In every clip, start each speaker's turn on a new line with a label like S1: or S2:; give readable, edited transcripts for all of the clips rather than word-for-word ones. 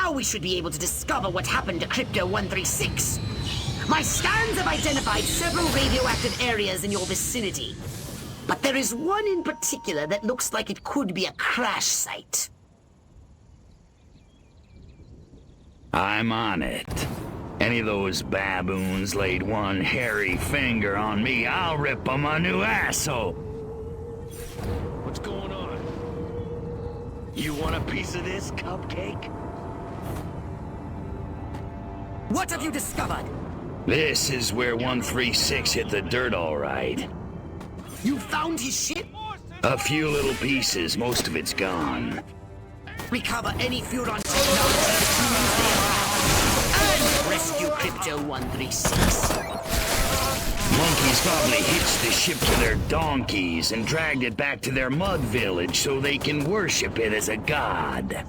S1: Now we should be able to discover what happened to Crypto-136. My scans have identified several radioactive areas in your vicinity. But there is one in particular that looks like it could be a crash site.
S2: I'm on it. Any of those baboons laid one hairy finger on me, I'll rip them a new asshole. What's going on? You want a piece of this, Cupcake?
S1: What have you discovered?
S2: This is where 136 hit the dirt all right.
S1: You found his ship?
S2: A few little pieces, most of it's gone.
S1: Recover any Furon technology that humans may have. And rescue Crypto-136.
S2: Monkeys probably hitched the ship to their donkeys and dragged it back to their mud village so they can worship it as a god.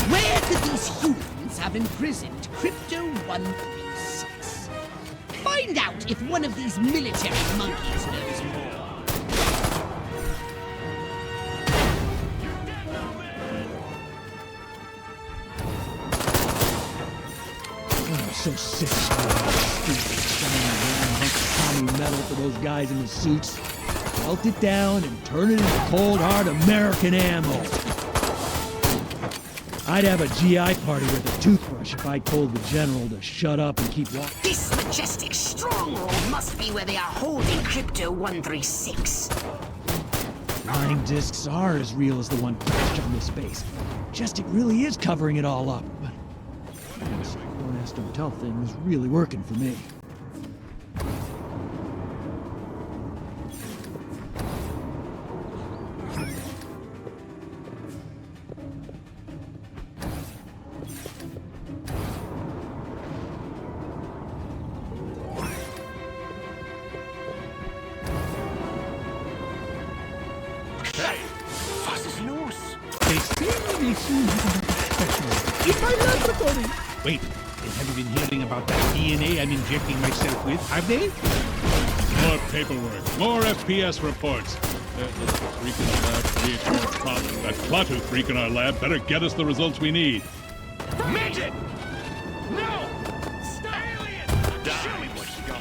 S1: Where could these humans have imprisoned Crypto-136? Find out if one of these military monkeys knows more.
S3: I'm so sick of stupid shiny round hunk of Tommy metal for those guys in the suits. Melt it down and turn it into cold hard American ammo. I'd have a GI party with a toothbrush if I told the general to shut up and keep walking.
S1: This majestic stronghold must be where they are holding Crypto-136.
S3: 9 discs are as real as the one crashed on this base. Majestic really is covering it all up, but this don't ask, don't tell thing is really working for me.
S4: Wait, they haven't been hearing about that DNA I'm injecting myself with, have they?
S5: More paperwork, more FPS reports. That little freak in the lab creates more problems. That Klaatu freak in our lab better get us the results we need.
S2: Midget! No! Stop! Alien! Show me what you got.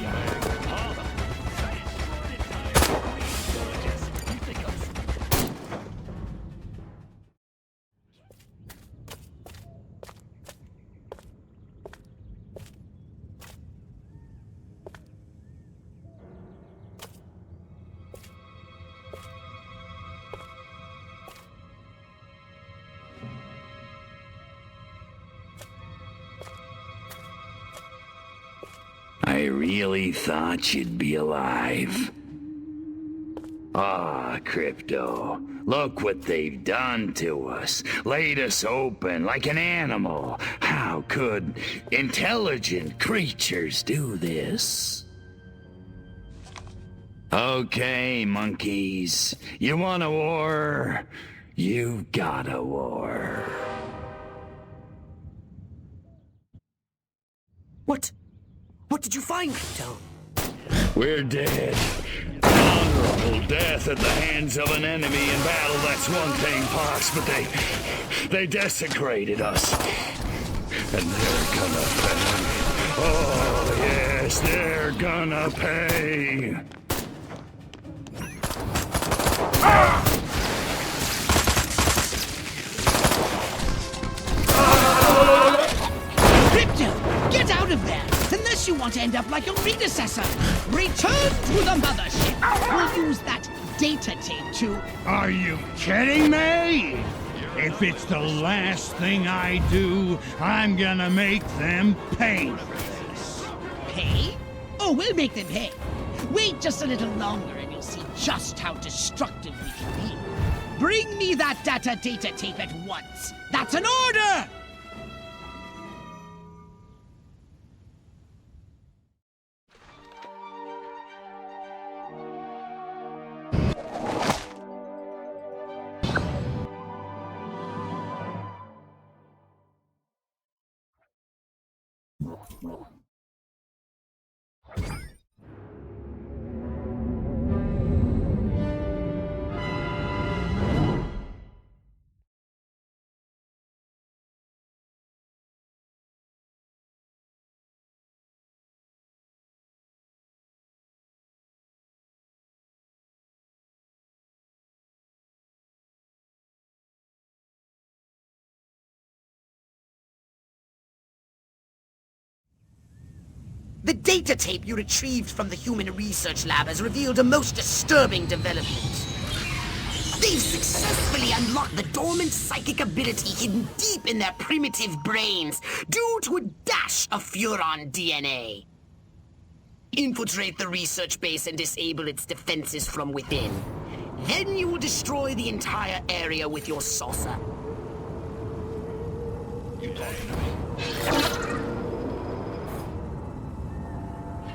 S2: I really thought you'd be alive. Ah, Crypto. Look what they've done to us. Laid us open like an animal. How could intelligent creatures do this? Okay, monkeys. You want a war? You've got a war.
S1: What did you find, Crypto?
S2: We're dead. Honorable death at the hands of an enemy in battle, that's one thing, Pox, but they desecrated us. And they're gonna pay. Oh, yes, they're gonna pay.
S1: Crypto, get out of there! Unless you want to end up like your predecessor. Return to the mothership. We'll use that data tape to...
S4: Are you kidding me? If it's the last thing I do, I'm gonna make them pay for this.
S1: Pay? Oh, we'll make them pay. Wait just a little longer and you'll see just how destructive we can be.
S6: Bring me that data tape at once! That's an order!
S1: The data tape you retrieved from the human research lab has revealed a most disturbing development. They've successfully unlocked the dormant psychic ability hidden deep in their primitive brains due to a dash of Furon DNA. Infiltrate the research base and disable its defenses from within. Then you will destroy the entire area with your saucer.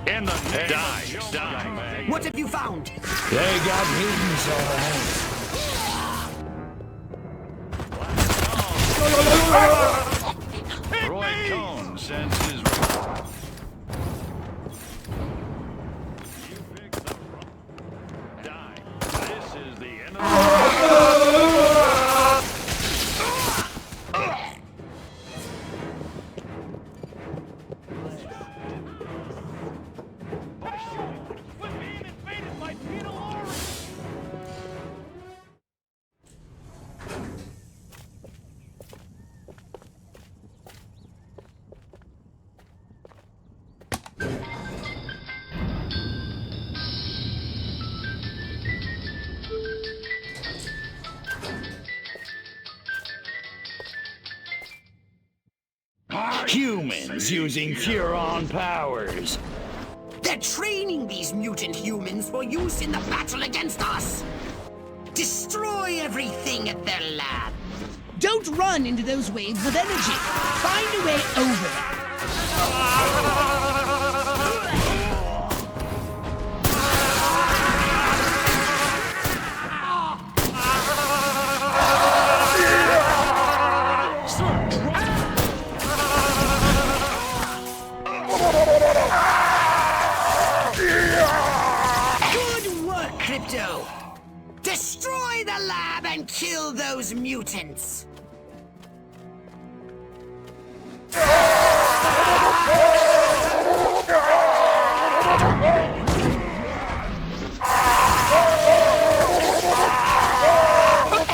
S2: In the die.
S1: What have you found?
S2: They got mutants, all right. Roy Cohn sends his... You picked the wrong... Die. This is the end of humans using Furon powers.
S1: They're training these mutant humans for use in the battle against us. Destroy everything at their lab.
S6: Don't run into those waves of energy. Find a way over them.
S1: Destroy the lab and kill those mutants!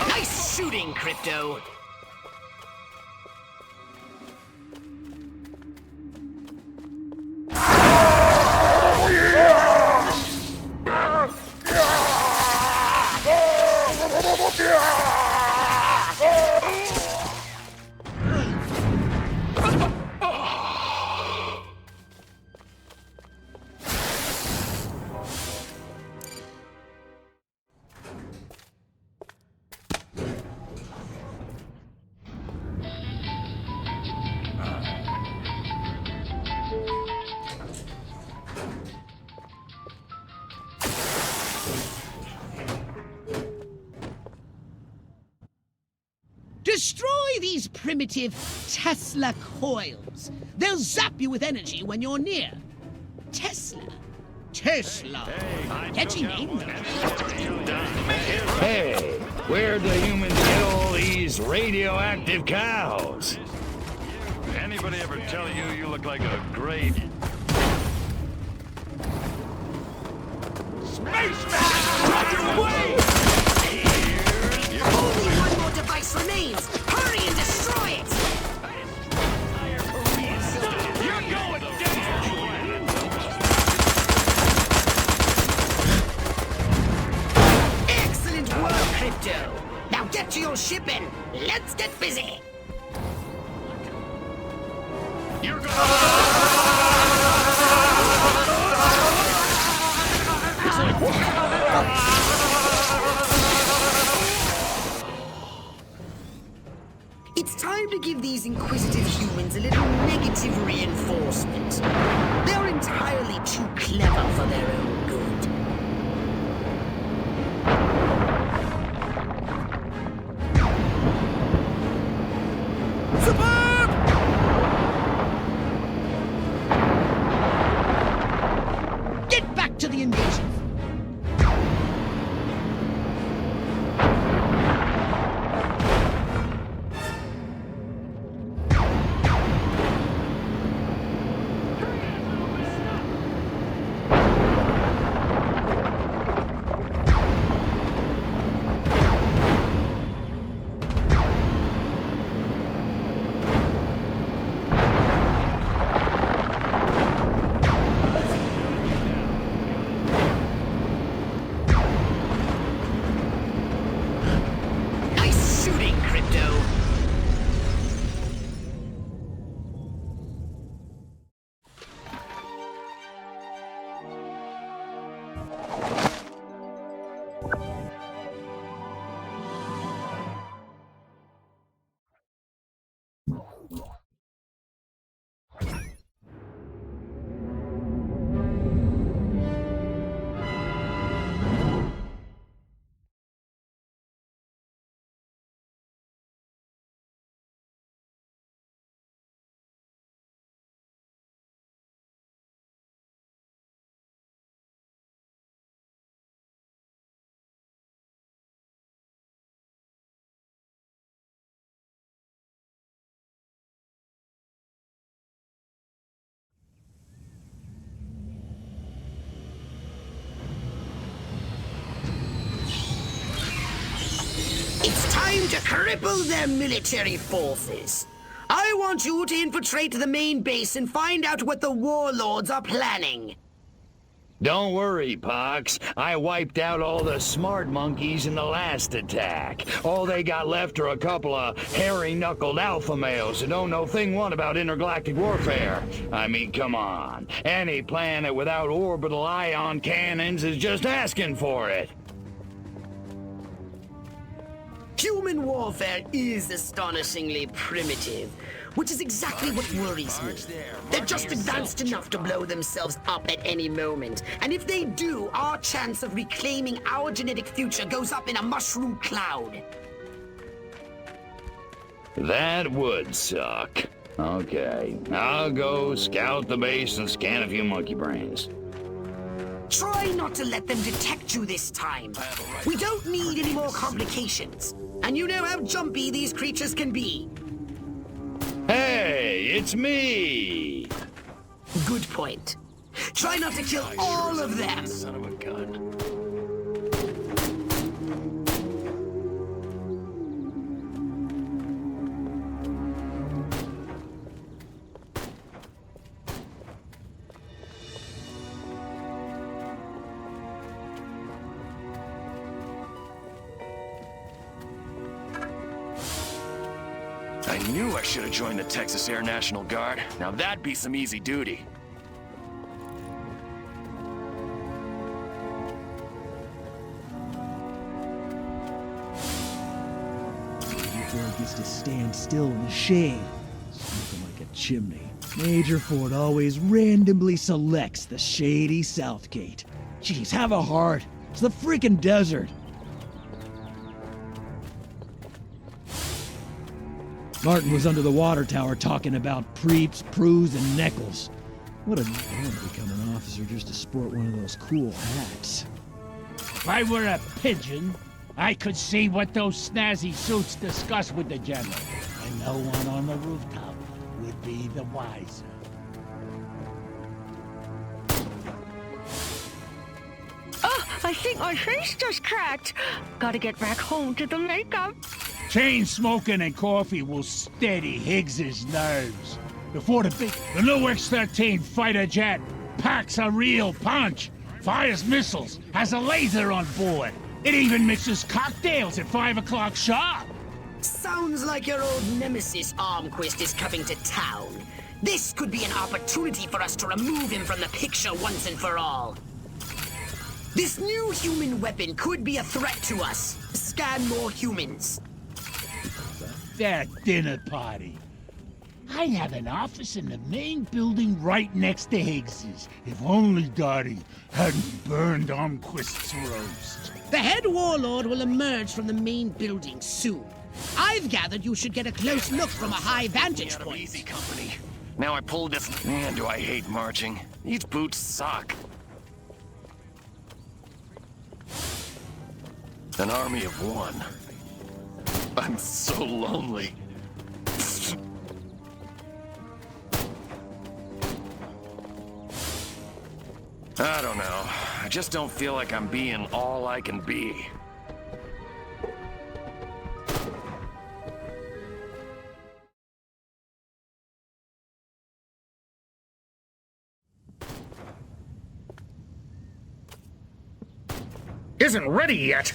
S1: Nice shooting, Crypto!
S6: Destroy these primitive Tesla coils. They'll zap you with energy when you're near. Tesla. Catchy name, though.
S2: Hey, where'd the humans get all these radioactive cows? Anybody ever tell you you look like a great... Spaceman! Roger away!
S1: Only one more device remains! Hurry and destroy it!
S2: You're going down!
S1: Excellent work, Crypto! Now get to your ship and let's get busy!
S2: You're going...
S1: time to cripple their military forces. I want you to infiltrate the main base and find out what the warlords are planning.
S2: Don't worry, Pox. I wiped out all the smart monkeys in the last attack. All they got left are a couple of hairy-knuckled alpha males who don't know thing one about intergalactic warfare. I mean, come on. Any planet without orbital ion cannons is just asking for it.
S1: Human warfare is astonishingly primitive, which is exactly what worries me. They're just advanced enough to blow themselves up at any moment, and if they do, our chance of reclaiming our genetic future goes up in a mushroom cloud.
S2: That would suck. Okay, I'll go scout the base and scan a few monkey brains.
S1: Try not to let them detect you this time. We don't need any more complications. And you know how jumpy these creatures can be.
S2: Hey, it's me!
S1: Good point. Try not to kill all of them.
S2: Son of a gun.
S7: I knew I should have joined the Texas Air National Guard. Now that'd be some easy duty.
S3: Ford gets to stand still in the shade, smoking like a chimney. Major Ford always randomly selects the shady Southgate. Jeez, have a heart. It's the freaking desert. Martin was under the water tower talking about preeps, prues, and neckles. What a I want to become an officer just to sport one of those cool hats.
S4: If I were a pigeon, I could see what those snazzy suits discuss with the general. And no one on the rooftop would be the wiser.
S8: Oh, I think my face just cracked. Gotta get back home to the makeup.
S4: Chain smoking and coffee will steady Higgs's nerves. Before the new X-13 fighter jet packs a real punch, fires missiles, has a laser on board. It even mixes cocktails at 5 o'clock sharp.
S1: Sounds like your old nemesis Armquist is coming to town. This could be an opportunity for us to remove him from the picture once and for all. This new human weapon could be a threat to us. Scan more humans.
S4: That dinner party. I have an office in the main building right next to Higgs's. If only Dottie hadn't burned Armquist's roast.
S6: The head warlord will emerge from the main building soon. I've gathered you should get a close look from a high vantage point.
S7: Easy company. Now I pulled this. Man, do I hate marching. These boots suck. An army of one. I'm so lonely. I don't know. I just don't feel like I'm being all I can be.
S9: Isn't ready yet.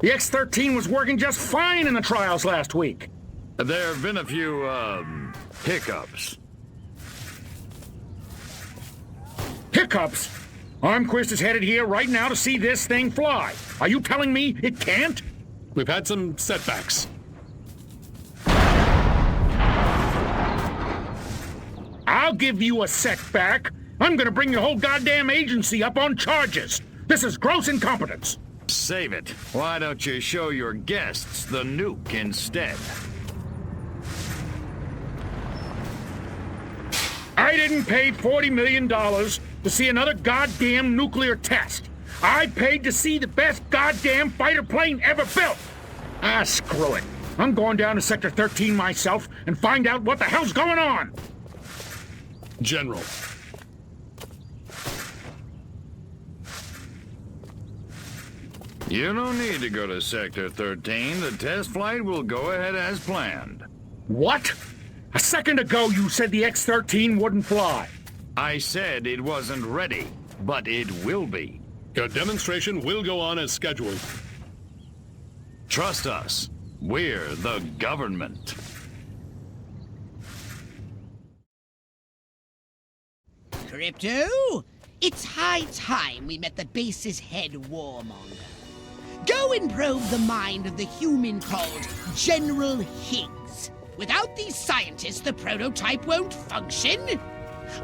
S9: The X-13 was working just fine in the trials last week.
S2: There have been a few, hiccups.
S9: Hiccups? Armquist is headed here right now to see this thing fly. Are you telling me it can't?
S5: We've had some setbacks.
S9: I'll give you a setback. I'm gonna bring your whole goddamn agency up on charges. This is gross incompetence.
S2: Save it. Why don't you show your guests the nuke instead?
S9: I didn't pay $40 million to see another goddamn nuclear test. I paid to see the best goddamn fighter plane ever built. Ah, screw it. I'm going down to Sector 13 myself and find out what the hell's going on.
S5: General.
S2: You don't need to go to Sector 13. The test flight will go ahead as planned.
S9: What? A second ago you said the X-13 wouldn't fly.
S2: I said it wasn't ready, but it will be.
S5: Your demonstration will go on as scheduled.
S2: Trust us. We're the government.
S6: Crypto, it's high time we met the base's head warmonger. Go and probe the mind of the human called General Higgs. Without these scientists, the prototype won't function.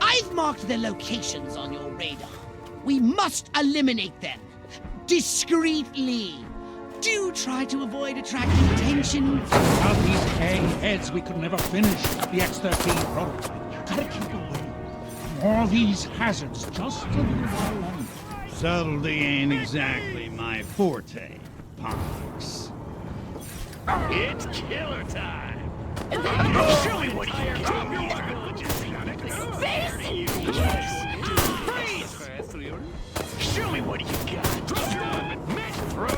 S6: I've marked their locations on your radar. We must eliminate them. Discreetly. Do try to avoid attracting attention.
S4: Without these heads, we could never finish the X-13 prototype. Gotta keep away from all these hazards just a little while longer.
S3: Subtlety ain't exactly my forte, Pox.
S2: It's killer time! Show me what you can do! Show me what you got!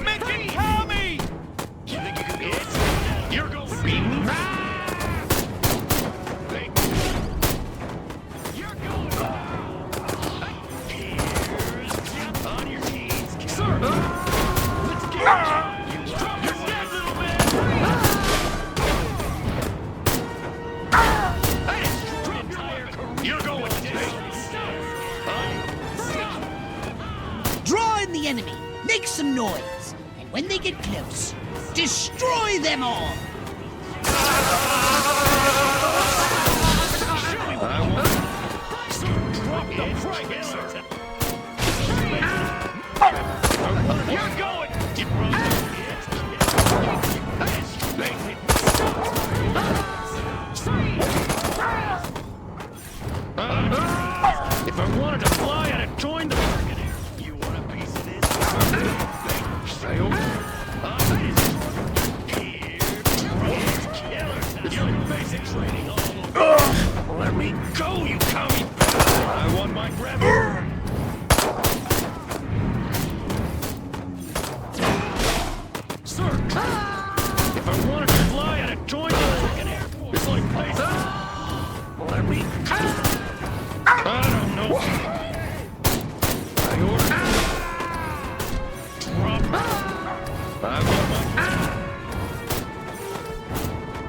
S2: Make it Tommy! You think you can do it? You're going to be You're going Here's jump on your knees, sir! Let's get you! You're dead, little man! You're going to
S6: Draw in the enemy. Make some noise. And when they get close, destroy them all.
S2: You're going! If I wanted to fly, I'd have joined the market here. You want a piece of this? Stay over. Your basic training all over. Let me go, you commie bastard! I want my gravity. Sir! If I wanted to fly, I'd have joined the freaking Air Force. It's like places. Let me go. I don't know. I ordered. Drop. I want my.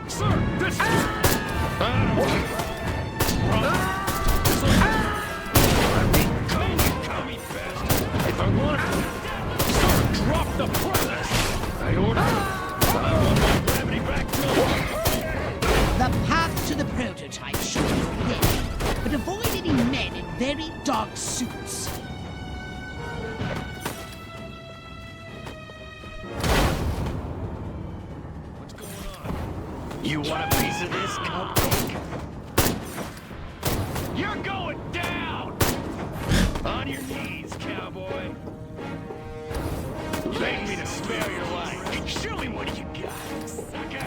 S2: Sir, this. I don't know. Drop. It's like. Let me go, you commie bastard. If I want. Sir, drop the process. I ordered. I want my gravity back too.
S6: The path to the prototype should be clear, but avoid any men in very dark suits.
S2: What's going on? You want a piece of this, cupcake? You're going down! On your knees, cowboy. Beg me to spare your life. Show me what you got, sucker!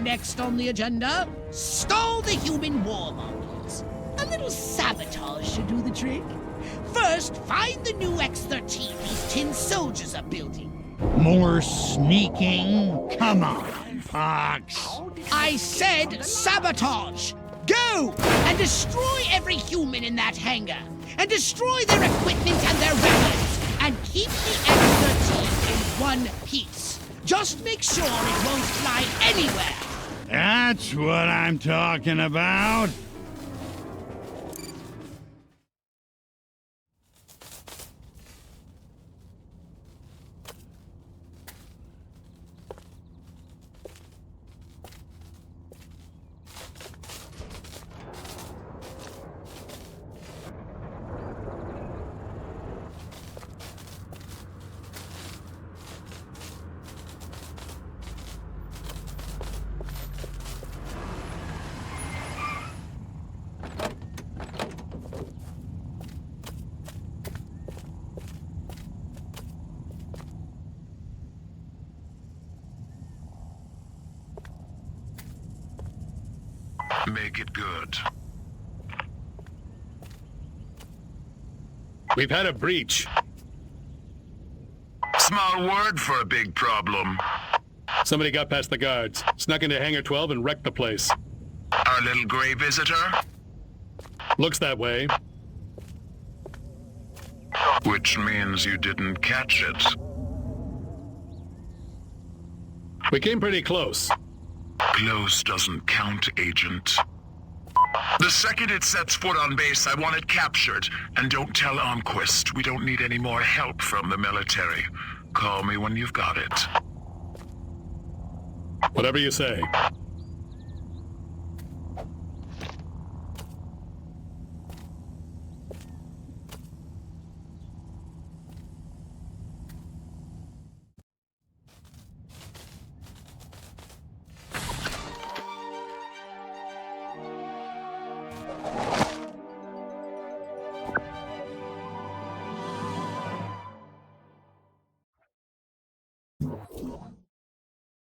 S6: Next on the agenda, stall the human warmongers. A little sabotage should do the trick. First, find the new X-13 these tin soldiers are building.
S4: More sneaking? Come on, Pox.
S6: I said sabotage! Go! And destroy every human in that hangar! And destroy their equipment and their weapons! And keep the X-13 in one piece. Just make sure it won't fly anywhere!
S3: That's what I'm talking about.
S10: Make it good.
S2: We've had a breach.
S10: Small word for a big problem.
S2: Somebody got past the guards, snuck into Hangar 12 and wrecked the place.
S10: Our little gray visitor?
S2: Looks that way.
S10: Which means you didn't catch it.
S2: We came pretty close.
S10: Close doesn't count, Agent. The second it sets foot on base, I want it captured. And don't tell Armquist. We don't need any more help from the military. Call me when you've got it.
S2: Whatever you say.